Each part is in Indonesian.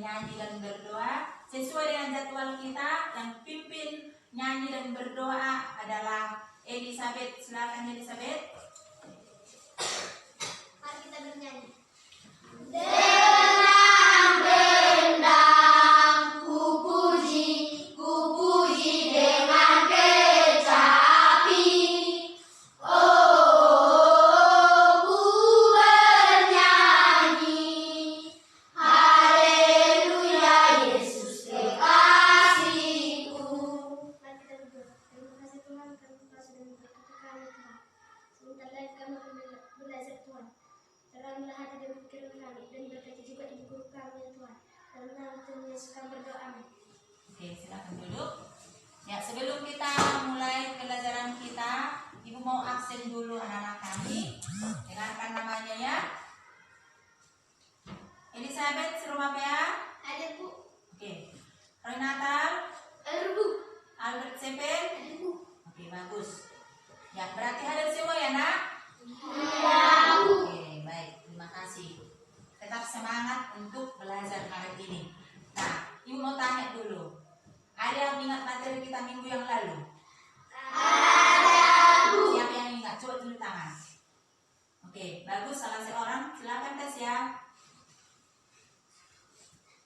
bernyanyi dan berdoa sesuai dengan jadwal kita. Yang pimpin nyanyi dan berdoa adalah Elizabeth. Silakan Elizabeth. Mari kita bernyanyi. Sebentar lagi kami belajar Tuhan. Teranglah hati dan pikiran kami, dan berkati juga ibu guru kami ya Tuhan. Dalam nama Tuhan Yesus kami berdoa, amin. Oke, silakan duduk. Ya, sebelum kita mulai pelajaran kita, Ibu mau absen dulu anak-anak kami. Dengarkan namanya ya. Elizabeth Surabaya. Ada Bu. Oke. Roy Natal. Ada Bu. Albert Sepen. Ada Bu. Oke, bagus. Ya, berarti hadir semua ya, Nak? Iya Bu. Oke, baik. Terima kasih. Tetap semangat untuk belajar hari ini. Nah, Ibu mau tanya dulu. Ada yang ingat materi kita minggu yang lalu? Ada Bu. Siapa yang ingat? Coba tunjuk tangan. Oke, bagus. Salah seorang. Silakan tes ya.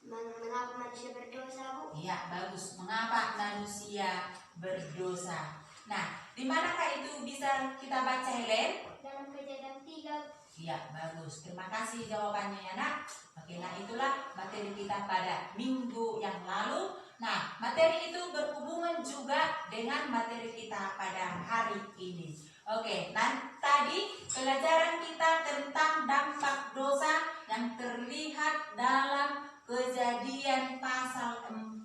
Mengapa manusia berdosa, Bu? Iya, bagus. Mengapa manusia berdosa? Nah, di manakah itu bisa kita baca, Helen? Dalam Kejadian 3. Iya, bagus. Terima kasih jawabannya ya, Nak. Oke, nah itulah materi kita pada minggu yang lalu. Nah, materi itu berhubungan juga dengan materi kita pada hari ini. Oke, nah tadi pelajaran kita tentang dampak dosa yang terlihat dalam Kejadian pasal 4.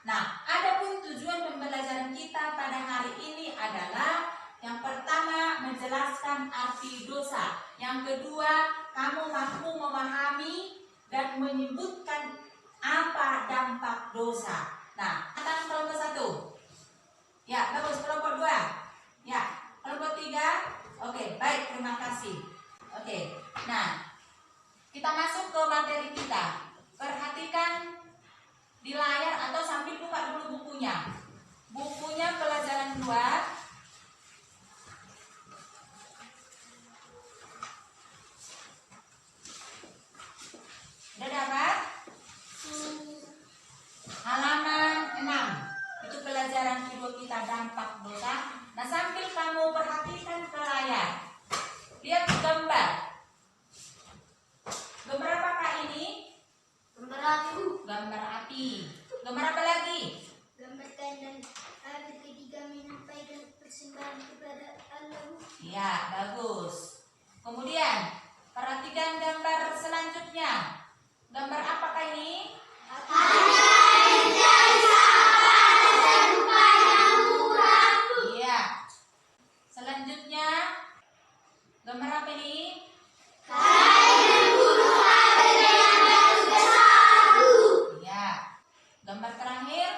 Nah, adapun tujuan pembelajaran kita pada hari ini adalah yang pertama menjelaskan arti dosa. Yang kedua, kamu mampu memahami dan menyebutkan apa dampak dosa. Nah, tentang kelompok 1. Ya, bagus. Kelompok 2. Ya, kelompok 3. Oke, baik, terima kasih. Oke, nah kita masuk ke materi kita. Perhatikan di layar atau sambil buka dulu bukunya. Bukunya pelajaran 2. Udah dapat? Halaman 6. Itu pelajaran kedua kita, dampak dosa. Nah, sambil kamu perhatikan ke layar, lihat gambar. Gambar apakah ini? Gambar api, Bu. Gambar api. Gambar apa lagi? Gambar kain dan air ketiga menyampaikan persembahan kepada Allah, Bu. Iya, bagus. Kemudian, perhatikan gambar selanjutnya. Gambar apakah ini? Iya. Selanjutnya, gambar apa ini? Iya. Gambar terakhir?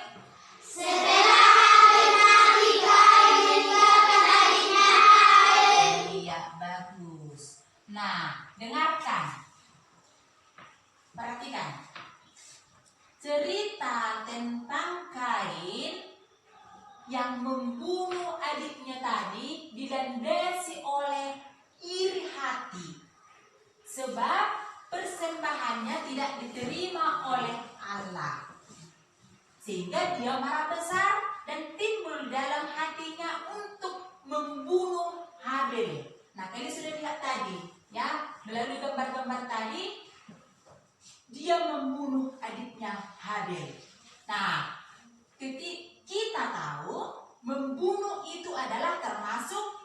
Iya, bagus. Nah, dengarkan. Perhatikan. Cerita tentang Kain yang membunuh adiknya tadi dilandasi oleh iri hati. Sebab persembahannya tidak diterima oleh Allah. Sehingga dia marah besar dan timbul dalam hatinya untuk membunuh Habel. Nah, kalian sudah lihat tadi, ya, melalui gambar-gambar tadi, dia membunuh adiknya Habel. Nah, kita tahu membunuh itu adalah termasuk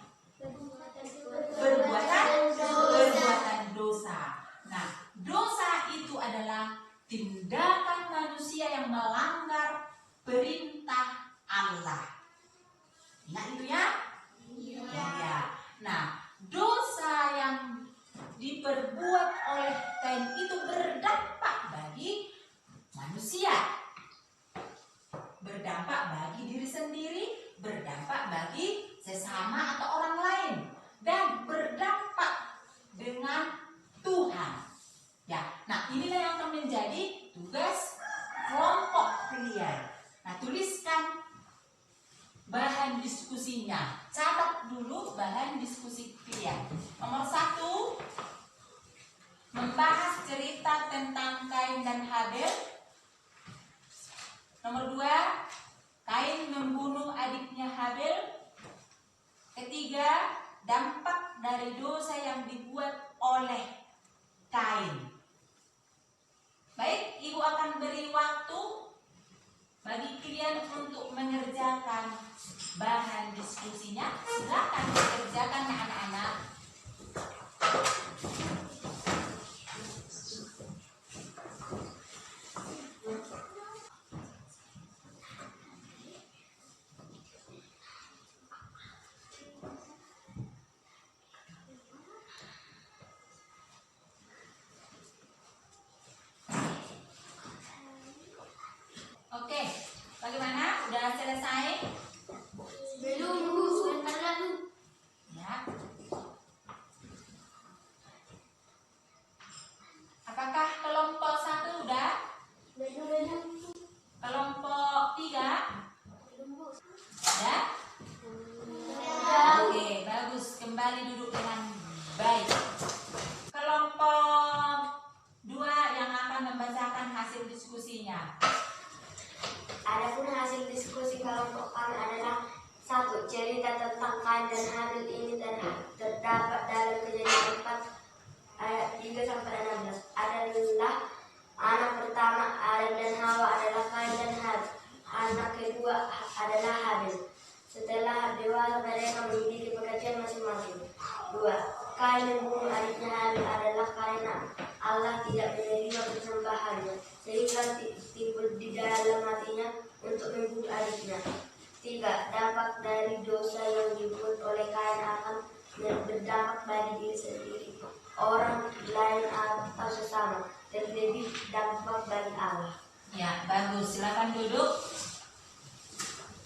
perbuatan dosa. Nah, dosa itu adalah tindakan manusia yang melanggar perintah Allah. Ingat itu ya? Iya. Nah, dosa yang diperbuat oleh Kain itu berdampak bagi manusia, berdampak bagi diri sendiri, berdampak bagi sesama atau orang lain, dan berdampak dengan Tuhan. Ya, nah inilah yang akan menjadi tugas bahan diskusi kalian. Nomor 1, membahas cerita tentang Kain dan Habel. Nomor 2, Kain membunuh adiknya Habel. Ketiga, dampak dari dosa yang dibuat oleh Kain. Baik, Ibu akan beri waktu bagi kalian untuk mengerjakan bahan diskusinya. Silakan dikerjakan anak-anak. Oke, bagaimana? Udah selesai? Belum, Bu. Sebentar lagi. Ya. Apakah kelompok 1 udah? Belum. Kelompok 3? Belum, Bu. Udah? Oke, bagus. Kembali duduk dengan baik. Kelompok 2 yang akan membacakan hasil diskusinya. Adapun hasil diskusi kelompok kami adalah 1. Cerita tentang Kain dan Habel ini terdapat dalam Kejadian 4 ayat 3-16. Adalah anak pertama Adam dan Hawa adalah Kain dan Habel. Anak kedua adalah Habel. Setelah dewasa mereka memiliki pekerjaan masing-masing. 2. Kain membunuh adiknya Habel adalah karena Allah tidak menerima persembahannya, sehingga timbul di dalam hatinya untuk membunuh adiknya. 3. Dampak dari dosa yang dibuat oleh Kain akan berdampak bagi diri sendiri, orang lain atau sesama, terlebih dampak bagi Allah. Ya, bagus. Silakan duduk.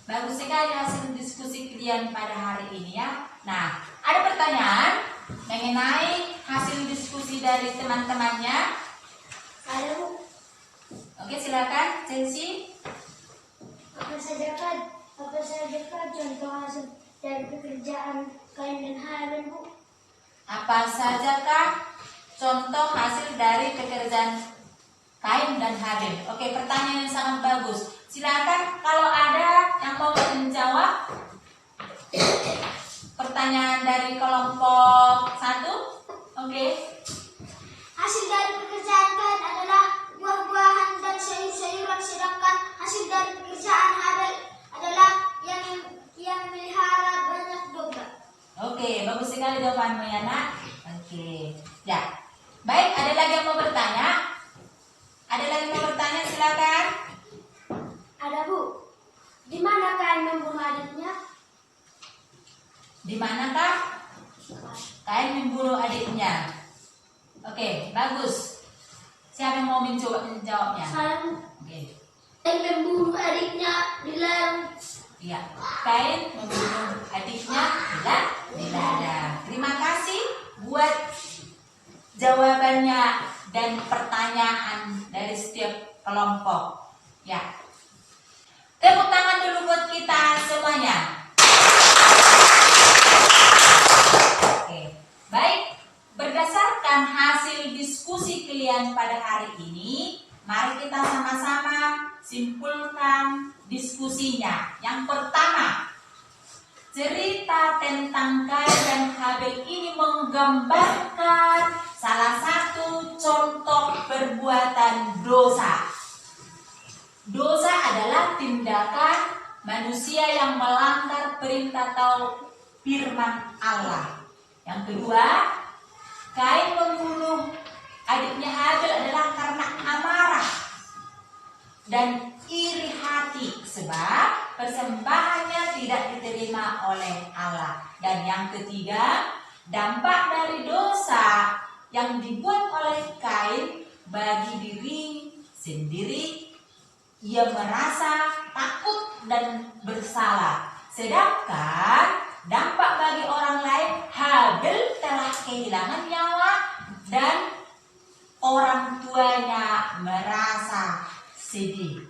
Bagus sekali hasil diskusi kalian pada hari ini ya. Nah, ada pertanyaan mengenai hasil diskusi dari teman-temannya? Ada, Bu. Oke, silakan, Chelsea. Apa sajakah contoh hasil dari pekerjaan Kain dan Habel, Bu? Apa sajakah contoh hasil dari pekerjaan Kain dan Habel? Oke, pertanyaan yang sangat bagus. Silakan kalau ada yang mau menjawab. Pertanyaan dari kelompok 1. Oke. Hasil dari pekerjaan Kain adalah buah-buahan dan sayur-sayuran, sedangkan hasil dari pekerjaan Habel adalah yang melihara banyak domba. Oke, bagus sekali jawabanmu ya nak. Oke. Ya. Baik, ada lagi yang mau bertanya? Ada lagi yang mau bertanya, silakan. Ada, Bu. Di mana Kain membunuh adiknya? Di manakah Kain membunuh adiknya? Oke, bagus. Siapa yang mau menjawabnya? Saya Oke. Kain membunuh adiknya di ladang. Iya, Kain membunuh adiknya di ladang. Terima kasih buat jawabannya dan pertanyaan dari setiap kelompok. Ya. Tepuk tangan dulu buat kita semuanya. Oke, baik. Berdasarkan hasil diskusi kalian pada hari ini, mari kita sama-sama simpulkan diskusinya. Yang pertama, cerita tentang Kain dan Habel ini menggambarkan salah satu contoh perbuatan dosa. Dosa adalah tindakan manusia yang melanggar perintah atau firman Allah. Yang kedua, Kain membunuh adiknya Habel adalah karena amarah dan iri hati sebab persembahannya tidak diterima oleh Allah. Dan yang ketiga, dampak dari dosa yang dibuat oleh Kain bagi diri sendiri, ia merasa takut dan bersalah. Sedangkan dampak bagi orang lain, Habel telah kehilangan nyawa dan orang tuanya merasa sedih.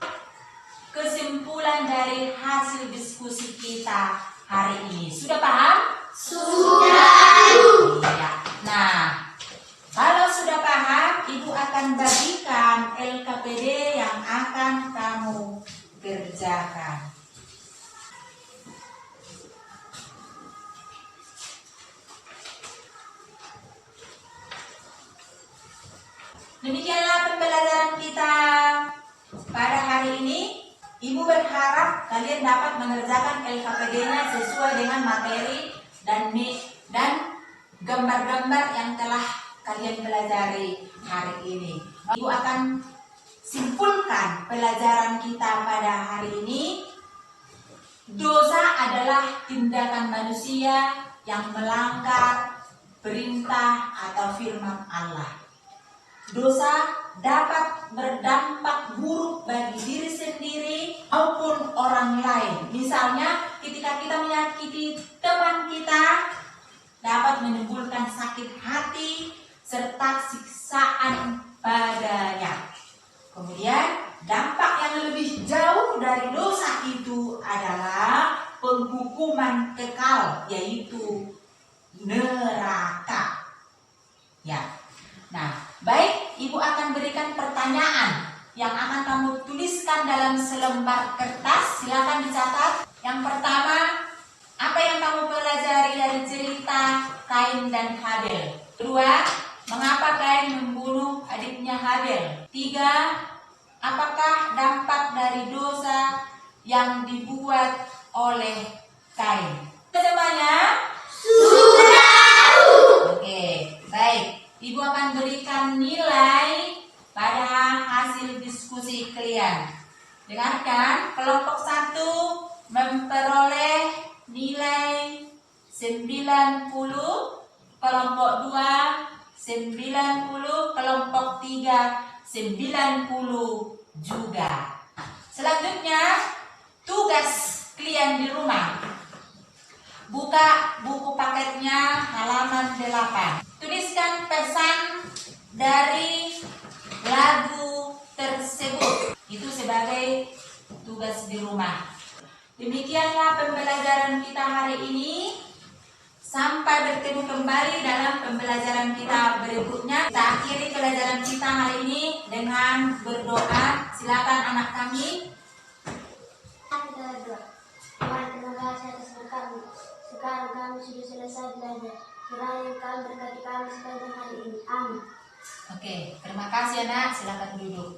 Kesimpulan dari hasil diskusi kita hari ini, sudah paham? Iya. Nah, kalau sudah paham, Ibu akan bagikan LKPD yang akan kamu kerjakan. Demikianlah pembelajaran kita pada hari ini. Ibu berharap kalian dapat mengerjakan LKPD-nya sesuai dengan materi dan gambar-gambar yang telah kalian pelajari hari ini. Ibu akan simpulkan pelajaran kita pada hari ini. Dosa adalah tindakan manusia yang melanggar perintah atau firman Allah. Dosa dapat berdampak buruk bagi diri sendiri maupun orang lain. Misalnya ketika kita menyakiti teman kita, dapat menimbulkan sakit hati serta siksaan padanya. Kemudian dampak yang lebih jauh dari dosa itu adalah penghukuman kekal, yaitu neraka. Ya. Nah, baik, Ibu akan berikan pertanyaan yang akan kamu tuliskan dalam selembar kertas. Silakan dicatat. Yang pertama, apa yang kamu pelajari dari cerita Kain dan Habel? Kedua, mengapa Kain membunuh adiknya Habel? Tiga, apakah dampak dari dosa yang dibuat oleh Kain? Semuanya? Sudah. Oke, baik. Ibu akan berikan nilai pada hasil diskusi kalian. Dengarkan, kelompok 1 memperoleh nilai 90, kelompok 2 90, kelompok 3 90 juga. Selanjutnya, tugas kalian di rumah. Buka buku paketnya halaman 8. Tuliskan pesan dari lagu tersebut. Itu sebagai tugas di rumah. Demikianlah pembelajaran kita hari ini. Sampai bertemu kembali dalam pembelajaran kita berikutnya. Kita akhiri pelajaran kita hari ini dengan berdoa. Silakan anak kami. Tuhan, terima kasih atas berkat-Mu. Sekarang kami sudah selesai belajar. Kiranya Kau berkati kami sepanjang hari ini. Amin. Oke, terima kasih anak. Silakan duduk.